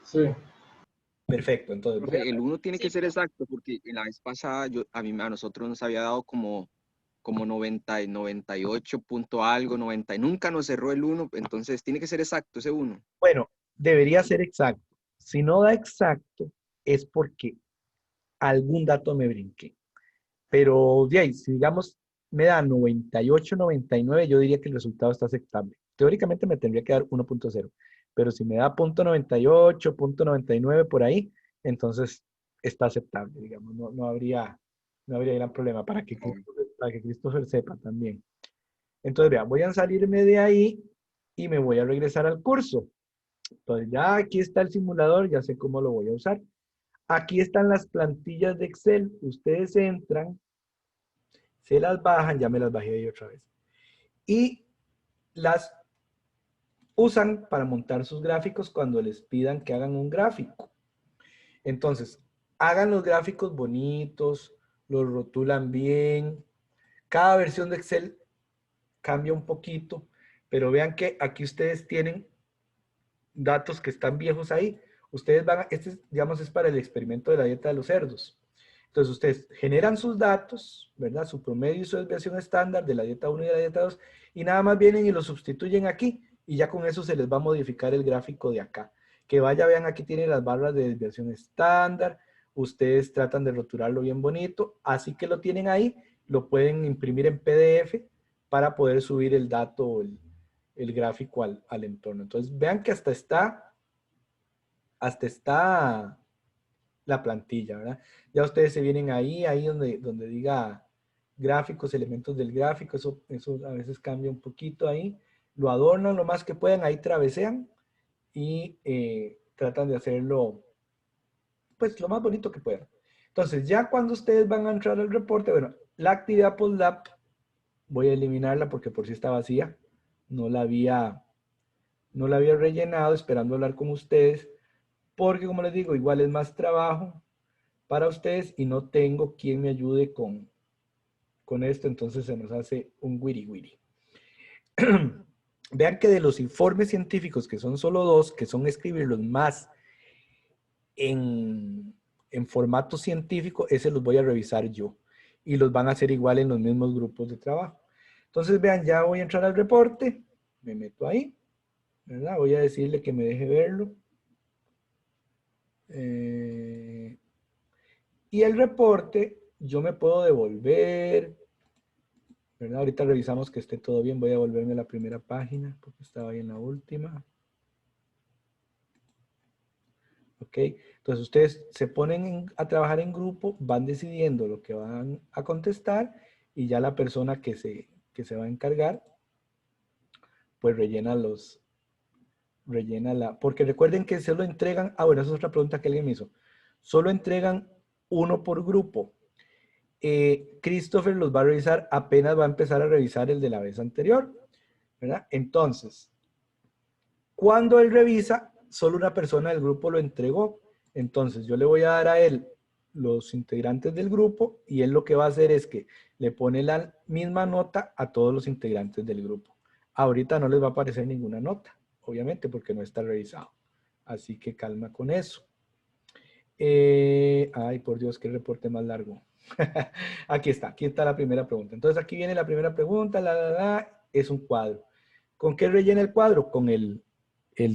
Sí. Perfecto. Entonces, Profe, el 1 tiene que ser exacto, porque en la vez pasada a nosotros nos había dado como 90, 98 punto algo, 90, y nunca nos cerró el 1, entonces tiene que ser exacto ese 1. bueno, debería ser exacto. Si no da exacto, es porque algún dato me brinqué. Pero de ahí, si digamos me da 98, 99, yo diría que el resultado está aceptable. Teóricamente me tendría que dar 1.0, pero si me da .98, .99 por ahí, entonces está aceptable, digamos, no habría gran problema para que Christopher sepa también. Entonces, vean, voy a salirme de ahí y me voy a regresar al curso. Entonces, ya aquí está el simulador, ya sé cómo lo voy a usar. Aquí están las plantillas de Excel. Ustedes entran, se las bajan, ya me las bajé ahí otra vez. Y las usan para montar sus gráficos cuando les pidan que hagan un gráfico. Entonces, hagan los gráficos bonitos, los rotulan bien. Cada versión de Excel cambia un poquito, pero vean que aquí ustedes tienen datos que están viejos ahí. Ustedes van a, este digamos es para el experimento de la dieta de los cerdos. Entonces ustedes generan sus datos, ¿verdad? Su promedio y su desviación estándar de la dieta 1 y de la dieta 2, y nada más vienen y lo sustituyen aquí y ya con eso se les va a modificar el gráfico de acá. Que vaya, vean, aquí tienen las barras de desviación estándar, ustedes tratan de rotularlo bien bonito, así que lo tienen ahí, lo pueden imprimir en PDF para poder subir el dato, el gráfico al entorno. Entonces vean que hasta está la plantilla, ¿verdad? Ya ustedes se vienen ahí donde diga gráficos, elementos del gráfico, eso a veces cambia un poquito ahí, lo adornan lo más que puedan, ahí travesean y tratan de hacerlo pues lo más bonito que puedan. Entonces ya cuando ustedes van a entrar al reporte, bueno, la actividad post-lab voy a eliminarla porque por si está vacía, no la había rellenado esperando hablar con ustedes, porque como les digo, igual es más trabajo para ustedes y no tengo quien me ayude con esto, entonces se nos hace un wiri wiri. Vean que de los informes científicos, que son solo 2, que son escribirlos más en formato científico, ese los voy a revisar yo. Y los van a hacer igual en los mismos grupos de trabajo. Entonces, vean, ya voy a entrar al reporte. Me meto ahí, ¿verdad? Voy a decirle que me deje verlo. Y el reporte, yo me puedo devolver, ¿verdad? Ahorita revisamos que esté todo bien. Voy a volverme a la primera página porque estaba ahí en la última. ¿Ok? Entonces ustedes se ponen a trabajar en grupo, van decidiendo lo que van a contestar y ya la persona que se va a encargar, pues rellena porque recuerden que se lo entregan, bueno, esa es otra pregunta que alguien me hizo, solo entregan uno por grupo. Christopher los va a revisar, apenas va a empezar a revisar el de la vez anterior, ¿verdad? Entonces, cuando él revisa, solo una persona del grupo lo entregó. Entonces, yo le voy a dar a él los integrantes del grupo y él lo que va a hacer es que le pone la misma nota a todos los integrantes del grupo. Ahorita no les va a aparecer ninguna nota, obviamente, porque no está revisado. Así que calma con eso. Ay, por Dios, qué reporte más largo. Aquí está la primera pregunta. Entonces, aquí viene la primera pregunta, es un cuadro. ¿Con qué rellena el cuadro? Con el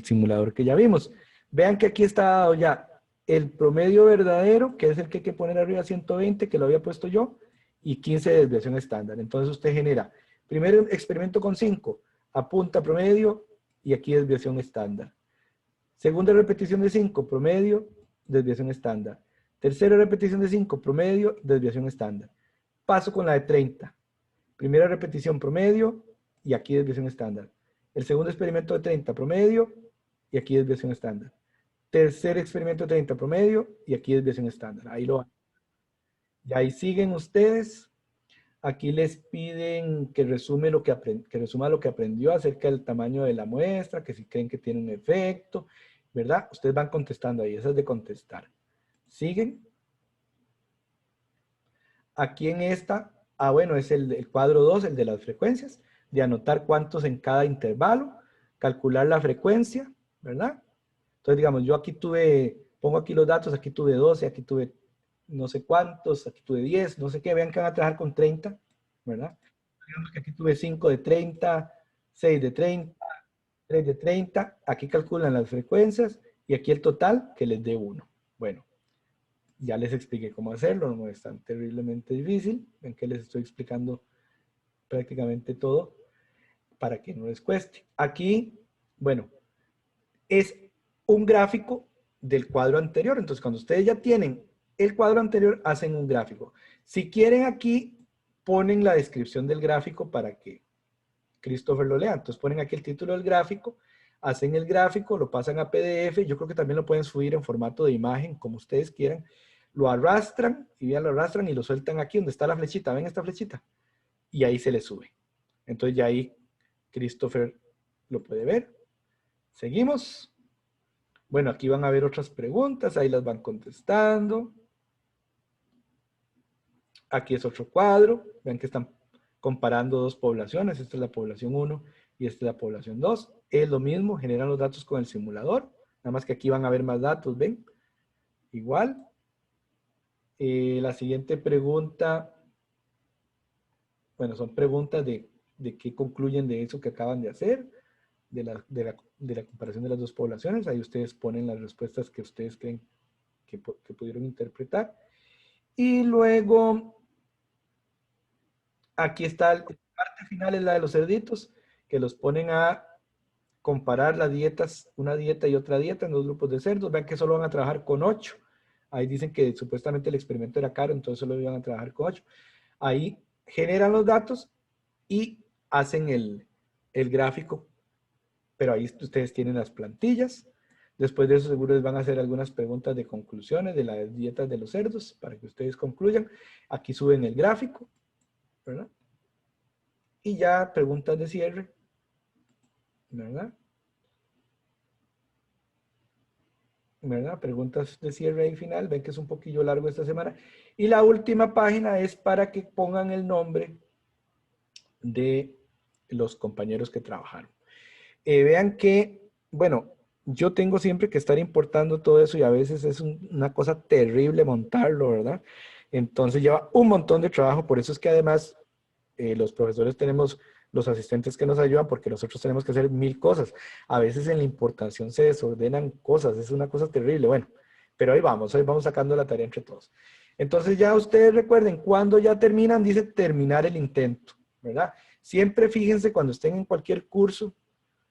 simulador que ya vimos. Vean que aquí está dado ya el promedio verdadero, que es el que hay que poner arriba 120, que lo había puesto yo, y 15 de desviación estándar. Entonces usted genera, primero experimento con 5, apunta promedio, y aquí desviación estándar. Segunda repetición de 5, promedio, desviación estándar. Tercera repetición de 5, promedio, desviación estándar. Paso con la de 30. Primera repetición, promedio, y aquí desviación estándar. El segundo experimento de 30, promedio, y aquí desviación estándar. Tercer experimento de 30, promedio, y aquí desviación estándar. Ahí lo van. Y ahí siguen ustedes. Aquí les piden que resuma lo que aprendió acerca del tamaño de la muestra, que si creen que tiene un efecto, ¿verdad? Ustedes van contestando ahí, esa es de contestar. ¿Siguen? Aquí en esta, bueno, es el cuadro 2, el de las frecuencias, de anotar cuántos en cada intervalo, calcular la frecuencia, ¿verdad? Entonces, digamos, yo aquí pongo aquí los datos, aquí tuve 12, aquí tuve no sé cuántos, aquí tuve 10, no sé qué, vean que van a trabajar con 30, ¿verdad? Digamos que aquí tuve 5 de 30, 6 de 30, 3 de 30, aquí calculan las frecuencias y aquí el total que les dé 1. Bueno, ya les expliqué cómo hacerlo, no es tan terriblemente difícil, ven que les estoy explicando prácticamente todo para que no les cueste. Aquí, bueno, es un gráfico del cuadro anterior, entonces cuando ustedes ya tienen el cuadro anterior, hacen un gráfico. Si quieren aquí, ponen la descripción del gráfico para que Christopher lo lea. Entonces ponen aquí el título del gráfico, hacen el gráfico, lo pasan a PDF, yo creo que también lo pueden subir en formato de imagen, como ustedes quieran. Lo arrastran, y ya lo arrastran y lo sueltan aquí donde está la flechita, ¿ven esta flechita? Y ahí se le sube. Entonces ya ahí Christopher lo puede ver. Seguimos. Bueno, aquí van a ver otras preguntas, ahí las van contestando. Aquí es otro cuadro, ven que están comparando dos poblaciones, esta es la población 1 y esta es la población 2. Es lo mismo, generan los datos con el simulador, nada más que aquí van a ver más datos, ¿ven? Igual. La siguiente pregunta, bueno, son preguntas de qué concluyen de eso que acaban de hacer. de la comparación de las dos poblaciones. Ahí ustedes ponen las respuestas que ustedes creen que pudieron interpretar. Y luego, aquí está la parte final, es la de los cerditos, que los ponen a comparar las dietas, una dieta y otra dieta en dos grupos de cerdos. Vean que solo van a trabajar con 8. Ahí dicen que supuestamente el experimento era caro, entonces solo iban a trabajar con 8. Ahí generan los datos y hacen el gráfico, pero ahí ustedes tienen las plantillas. Después de eso seguro les van a hacer algunas preguntas de conclusiones de las dietas de los cerdos para que ustedes concluyan. Aquí suben el gráfico, ¿verdad? Y ya preguntas de cierre, ¿verdad? ¿Verdad? Preguntas de cierre y final. Ven que es un poquillo largo esta semana. Y la última página es para que pongan el nombre de los compañeros que trabajaron. Vean que, bueno, yo tengo siempre que estar importando todo eso y a veces es una cosa terrible montarlo, ¿verdad? Entonces lleva un montón de trabajo, por eso es que además los profesores tenemos los asistentes que nos ayudan porque nosotros tenemos que hacer 1000 cosas. A veces en la importación se desordenan cosas, es una cosa terrible, bueno, pero ahí vamos sacando la tarea entre todos. Entonces ya ustedes recuerden, cuando ya terminan, dice terminar el intento, ¿verdad? Siempre fíjense cuando estén en cualquier curso,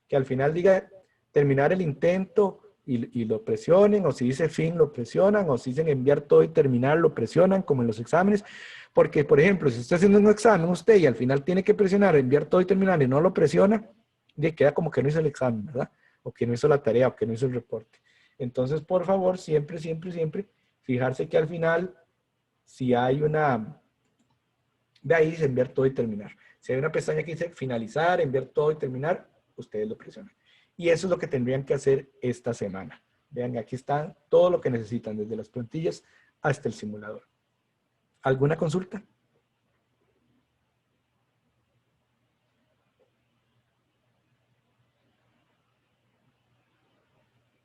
que al final diga terminar el intento y lo presionen, o si dice fin lo presionan, o si dicen enviar todo y terminar lo presionan, como en los exámenes, porque por ejemplo, si está haciendo un examen usted y al final tiene que presionar enviar todo y terminar y no lo presiona, queda como que no hizo el examen, ¿verdad? O que no hizo la tarea, o que no hizo el reporte. Entonces, por favor, siempre, siempre, siempre, fijarse que al final, si hay una, de ahí dice enviar todo y terminar. Si hay una pestaña que dice finalizar, enviar todo y terminar, ustedes lo presionan. Y eso es lo que tendrían que hacer esta semana. Vean, aquí está todo lo que necesitan, desde las plantillas hasta el simulador. ¿Alguna consulta?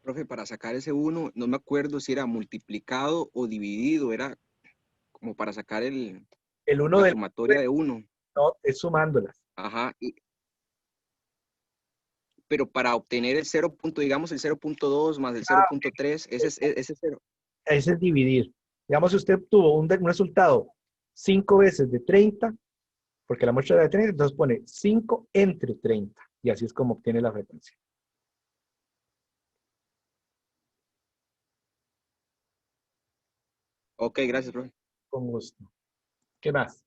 Profe, para sacar ese 1, no me acuerdo si era multiplicado o dividido, era como para sacar El 1 la del sumatoria de 1. no, es sumándolas. Ajá, pero para obtener el 0. Digamos el 0.2 más el 0.3, ese 0. Ese es dividir. Digamos, si usted tuvo un resultado 5 veces de 30, porque la muestra era de 30, entonces pone 5 entre 30. Y así es como obtiene la frecuencia. Ok, gracias, profe. Con gusto. ¿Qué más?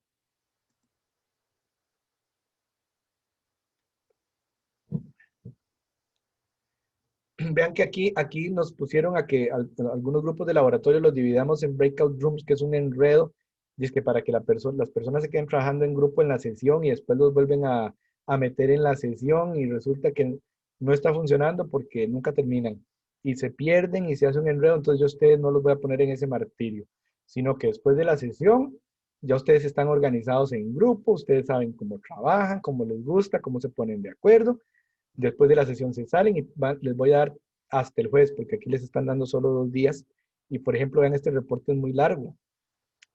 Vean que aquí nos pusieron a que algunos grupos de laboratorio los dividamos en breakout rooms, que es un enredo. Dice que para que las personas se queden trabajando en grupo en la sesión y después los vuelven a meter en la sesión y resulta que no está funcionando porque nunca terminan. Y se pierden y se hace un enredo, entonces yo a ustedes no los voy a poner en ese martirio, sino que después de la sesión ya ustedes están organizados en grupo, ustedes saben cómo trabajan, cómo les gusta, cómo se ponen de acuerdo. Después de la sesión se salen y les voy a dar hasta el jueves, porque aquí les están dando solo 2 días. Y por ejemplo, vean, este reporte es muy largo.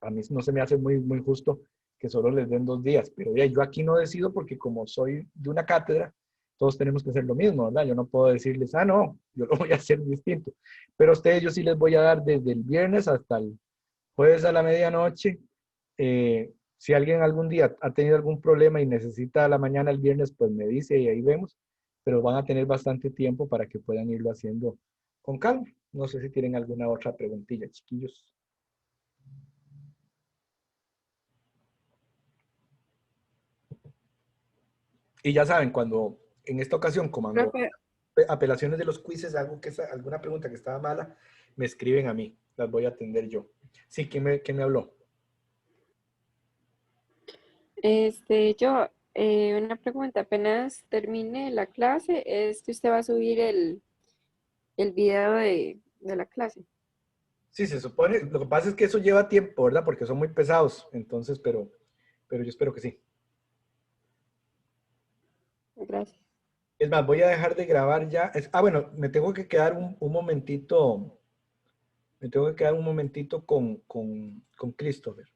A mí no se me hace muy, muy justo que solo les den 2 días, pero ya, yo aquí no decido porque como soy de una cátedra, todos tenemos que hacer lo mismo, ¿verdad? Yo no puedo decirles, ah, no, yo lo voy a hacer distinto. Pero a ustedes yo sí les voy a dar desde el viernes hasta el jueves a la medianoche. Si alguien algún día ha tenido algún problema y necesita a la mañana el viernes, pues me dice y ahí vemos, pero van a tener bastante tiempo para que puedan irlo haciendo con calma. No sé si tienen alguna otra preguntilla, chiquillos. Y ya saben, cuando en esta ocasión, como Profe, apelaciones de los quizzes, alguna pregunta que estaba mala, me escriben a mí, las voy a atender yo. Sí, ¿quién me habló? una pregunta, apenas termine la clase, usted va a subir el video de la clase. Sí, se supone, lo que pasa es que eso lleva tiempo, ¿verdad? Porque son muy pesados, entonces, pero yo espero que sí. Gracias. Es más, voy a dejar de grabar ya. Bueno, me tengo que quedar un momentito, con Christopher.